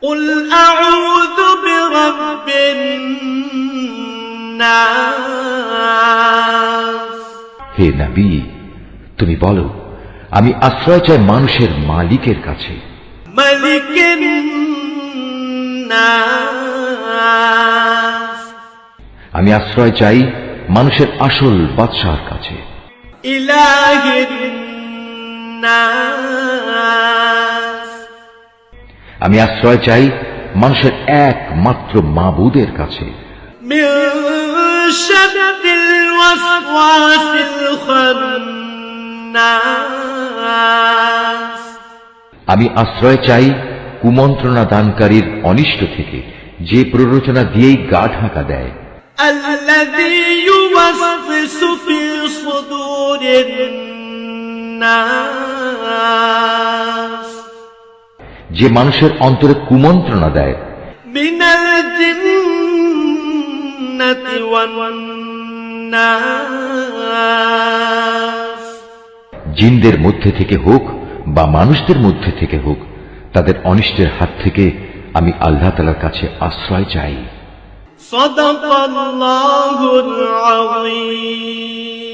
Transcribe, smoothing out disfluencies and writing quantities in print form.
قل أعوذ برب الناس হে নবী, তুমি বলো, আমি আশ্রয় চাই মানুষের মালিকের কাছে। ملك الناس আমি আশ্রয় চাই মানুষের আসল বাদশাহর কাছে। إله الناس আমি আশ্রয় চাই মানুষের একমাত্র মাবুদের কাছে। من شر الوسواس الخناس আমি আশ্রয় চাই কুমন্ত্রণা দানকারীর অনিষ্ট থেকে, যে প্ররোচনা দিয়েই গা ঢাকা দেয়। الذي يوسوس في صدور الناس যে মানুষের অন্তরে কুমন্ত্রণা দেয়। من الجنة والناس জিনদের মধ্যে থেকে হোক বা মানুষদের মধ্যে থেকে হোক, তাদের অনিষ্টের হাত থেকে আমি আল্লাহ তাআলার কাছে আশ্রয় চাই। صدق الله العظيم।